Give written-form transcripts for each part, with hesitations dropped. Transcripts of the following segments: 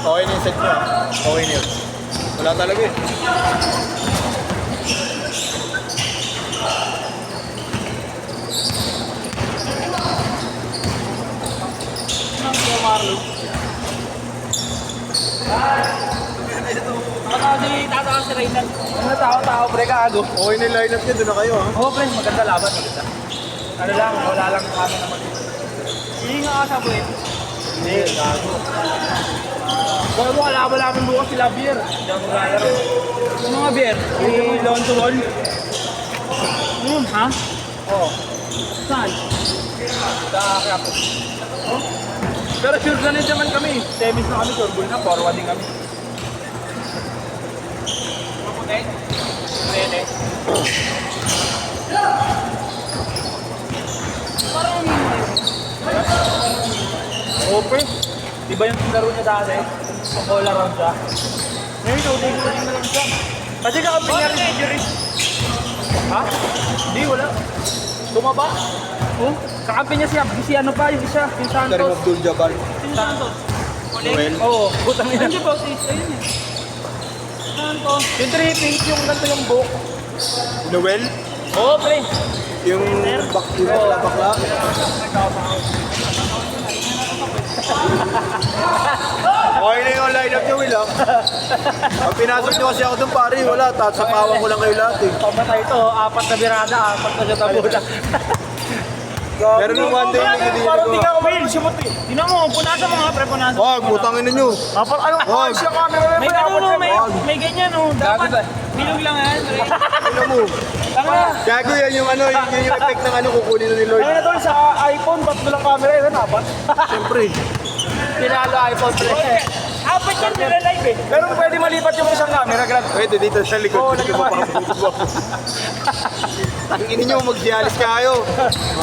Okay na yung set mo. Okay na yun. Wala talaga eh. Tatawa si Reynan. Ano tao, pre, kago. Okay na yung lineup niya, doon na kayo ha. Oo, pre, maganda laban, maganda. Ano lang, wala lang kami naman. Hindi nga kasabuhin. Hindi, gago. Gago, kalaban namin bukas sila Beer. Hindi ako maglalaro. Ano nga Beer? Si Lonzo Ball. Ha? Oo. Saan? Sa Krapo. Oh? Pero sure na rin naman kami. Temis na kami, sure na, forwarding kami. Maputi? Rene? Parang Oper? Di ba yung laro niya dati? All around siya? Ngayon, shooting na lang siya. Kasi kakampi niya rin injury. Ha? Hindi, wala. Tumaba? Oh? Kakampi niya si ano pa, yung isa, yung Karim Santos. Abdul-Jabbar. Yung Santos. Noel. Oo, butang ina. Hindi ba, sis? Ayun eh. Santos. Yung 3 pink, yung ganito yung book. Noel. Oo, pre. Yung bakla. Okay na yung lineup niya, Will ha. Pag pinasok niyo kasi ako dun pare, wala. Sapawan ko lang kayo lahat eh. Pamatay ito, 4 na birada, 4 na siya tabunan. Pero nung one day, hindi Parang ko. di ka umayin, simot eh. Tingnan mo, punasan mo nga, pre, punasan. Wag, putangin ninyo. Anong Wag. siya camera? May ganun, may ganyan, oh. Dapat, bilog lang yan. Tingnan mo. Tanga. Gago yan yung ano, yung effect ng ano kukunin na ni Lord. Ay na tol, sa iPhone, 3 lang camera, yun, apat. Siyempre. Pinalo iPhone, pre. Apat yan, nila live eh. Pero pwede malipat yung isang camera, grab. Pwede dito sa likod. Oo, Dito pa Tanginin nyo, mag-dialis kayo.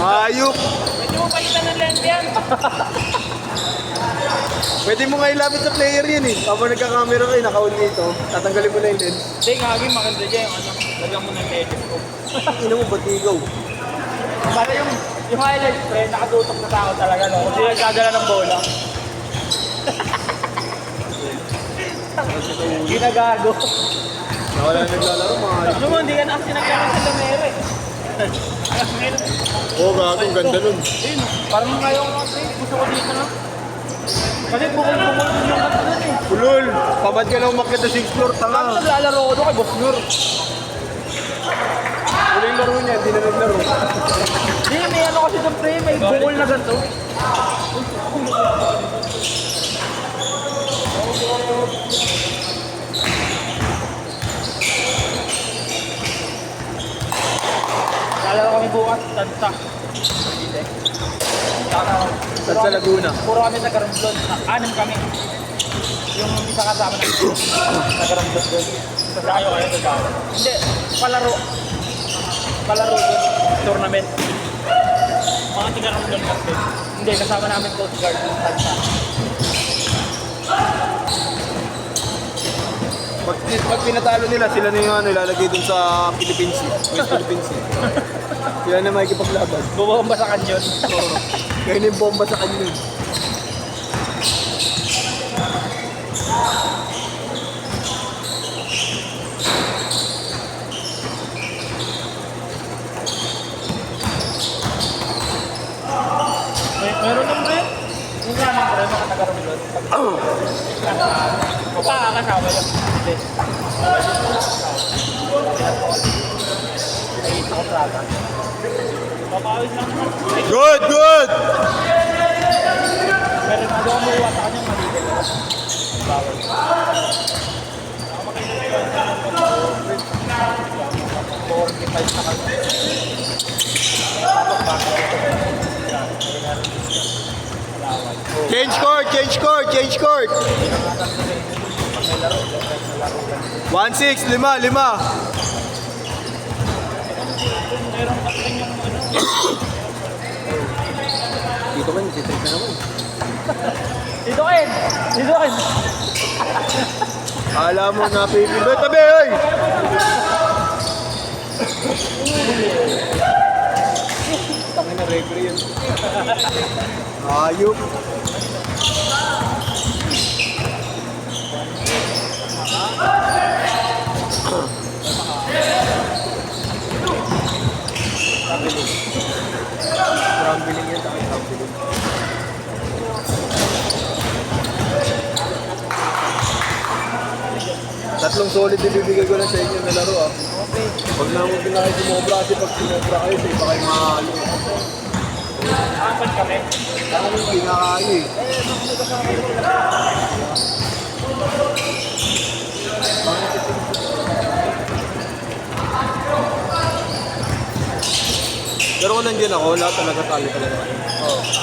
Ayup. Pwede mo palitan ng lens yan. Pwede mo nga ilapit sa player yan eh. Kapag nagka-camera kayo, naka-on dito, tatanggalin mo na yung lens. Hindi, ngagin, maganda dyan yung ano. Lagyan mo ng telescope. Ino mo, ba't ikaw? Para yung highlight, pre, nakatutok na tao talaga, no? Hindi nagkagala ng bola. Ginagago. Wala na naglalaro, mga ayup. Ano mo, hindi ka na kasi nagkakaroon sa Lamere eh. Oo, gago, ang ganda nun. Ayun, parang ngayon kasi, gusto ko dito na. Kasi bukol-bukol din yung kanto nun eh. Ulul, pabad ka na umakit sa 6th floor, Bakit tanga. naglalaro ko doon kay Boss Nur? Uli yung laro niya, hindi na naglaro. Hindi, may ano kasi doon pre, may bukol na ganito. Lalaro kami bukas, Tanta. Saan sa Laguna? Puro kami sa Garambon. 6 kami. Yung isa kasama namin sa Garambon doon. Sa Dayo kayo sa Dayo. Hindi, palaro. Palaro doon. Tournament. Mga tiga-Garambon kasi. Hindi, kasama namin Coast Guard yung Tanta. Pag pinatalo nila, sila na yung ano, ilalagay dun sa Philippines Sea. West Philippines Sea. Sila na makikipaglaban. Bumabamba sa kanyon. Oo. Kaya na yung bomba sa kanyo. Meron ng pre? Yung nga ng pre, mga taga-Garambon. Kasama yun. Hindi. Ay, ito ko trata. Papawis lang naman. Good, good! Pero nado ko maluwa sa kanyang maliit. Bawal. Change court, change court, change court! 1-6, 5. Dito man, nasitrip na naman. Dito Ken! Dito Ken! Alam mo na, baby. Tabi, oy! Tangin na referee yun. Ayup. Crumbling yan, takot crumbling. Tatlong solid ibibigay ko lang sa inyo na laro ah. Okay. Huwag na huwag na kayo sumobra kasi pag sumobra kayo, sa iba kayo mahalo. Apat kami. Ako hindi nga kayo eh. Pero kung nandiyan ako, lahat talaga tali talaga. Oo. Hindi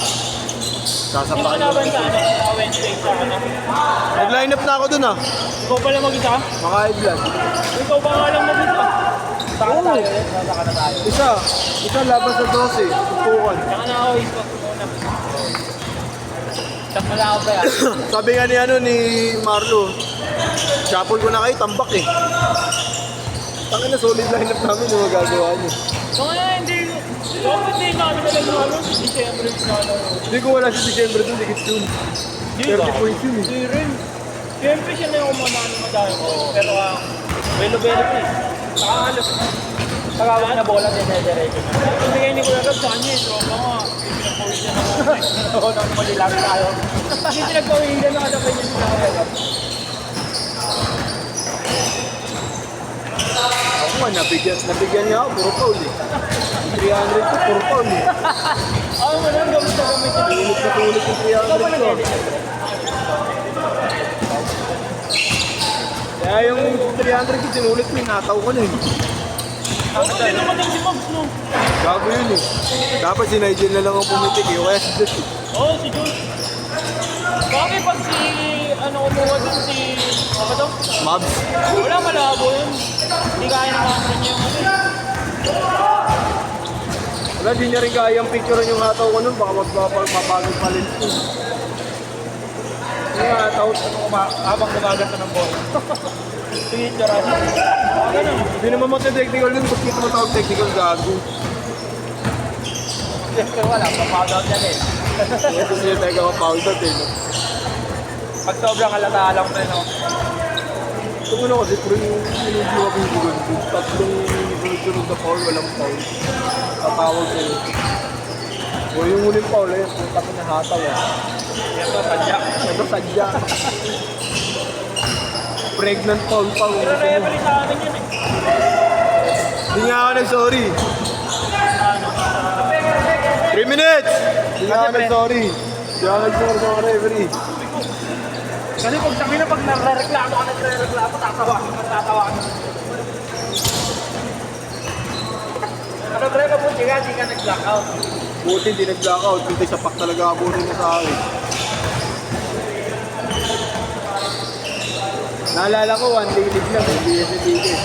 mo Sasapakin kalaban ko. sa ano? Sa Wednesday sa ano? Nag-line up na ako dun ah. Ikaw pala mag-isa? Maka-blood. Ikaw ba nga lang mag-isa? Saka Oo. tayo ulit. Saka na tayo. Isa laban sa 12. Tutukan. Saka na ako ispak muna. Saka na ako ba yan? Sabi nga ni ano ni Marlo, shuffle ko na kayo, tambak eh. Tangin na solid line up namin yung magagawa niyo. Mga hindi. Bakit hindi namin alam na ano? Si December na ano. Hindi ko wala si December dun, dikit dun. Di 30 ba? points yun eh. Hindi rin. Siyempre siya na yung umanaan madami ko. Pero belo-belo ko eh. Saka halos. Pagkawak na bola, dire-diretso na. Ibigay ni Kuya Gab sa kanya eh. So, mga pinag-pawis niya na muna eh. Oo, nang malilang tayo. Kasi pinag-pawis niya na kadapay niya sa Kuya Gab. Ako nga, nabigyan niya ako, puro foul eh. 300 ko, puro foul eh. Ako mo lang gamit na gamit. Tulit na tulit yung Ikaw pa 300 ko. nag-edit. Kaya yung 300 ko, sinulit ko, nataw ko na eh. Ako din naman yung si Mags, no? Gago yun eh. Dapat si Nigel na lang ang pumitik eh, o kaya si Josh eh. Oo, si Jules. Bakit pag si, ano, kumuha dun si, ano to? Mabs. Wala, malabo yun. Hindi kaya naman niya yung ano. Wala, di niya rin kaya yung picture yung hataw ko nun, baka mapagod pa rin ito. Yung hataw, habang gumaganda ng bola. Sige, tiyara. Ganun. Hindi naman magta-technical nun, ba't kita matawag technical gago? Siyempre wala, pa-foul out yan eh. Ito siya tayo ka-foul out eh. No? Pag sobrang halata lang na, no? Ito mo na kasi, pero yung sinugiwa ko yung bugan ko, tatlong sunod-sunod na foul, walang foul. Tatawag sa'yo. O yung huling foul eh, punta ko na hataw eh. Ito, sadya. Ito sadya. Pregnant foul pa. Pero referee sa amin yun eh. Hindi nga ako nag-sorry. 3 minutes! Hindi nga ako nag-sorry. Hindi ako nag-sorry sa mga referee. Kasi pag sabi na pag nare-reklamo ka, nagre-reklamo, tatawa ka. Ano pre, mabuti ka, di ka nag-blackout. Buti hindi nag-blackout. Buti sapak talaga abutin mo sa akin. Naalala ko, 1 day league lang. Hindi yan sa ticket.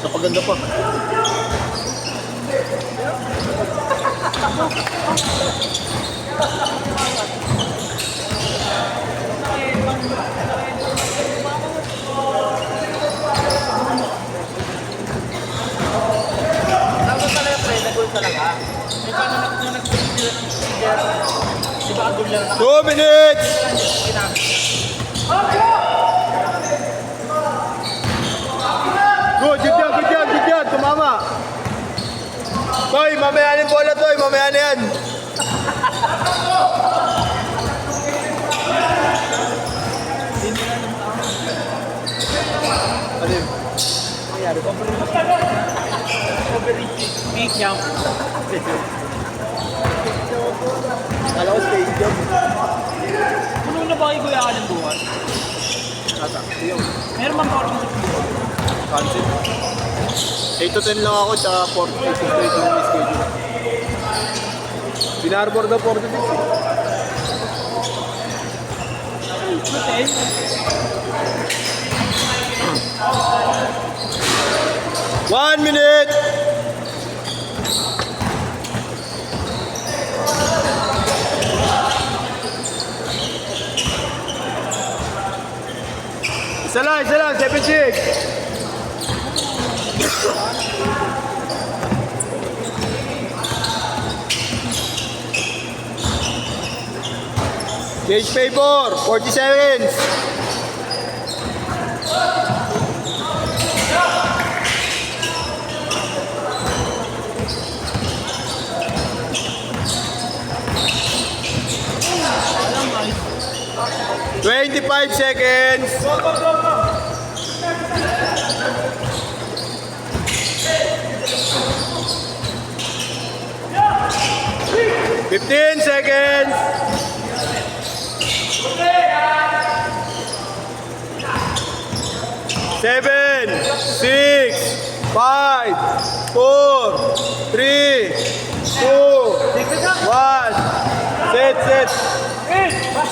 Napaganda pa. Tapos pala yung pre, nag-goal talaga. May paano nag-goal ng Tiger? Di ba ang goal lang 2 minutes! Good yan. Tumama. Toy, mamaya na yung bola, Toy. Mamaya na yan. Ano yun? nangyari? Overreaching. Big jump. Kala ko stadium. Puno na ba kayo kuya ka ng buwan? Ata, yun. Meron bang parang sa buwan? Cancel. 8 to 10 lang ako, tsaka 4 to 8 yung schedule. Binarbor daw 4 to 6. Kasi, 1 minute! Isa lang, 7-6. Gauge favor, 40 seconds. Alam, 25 seconds. ay. 15 seconds. Seven, 6, 5, 4, 3, 2, 1. Set.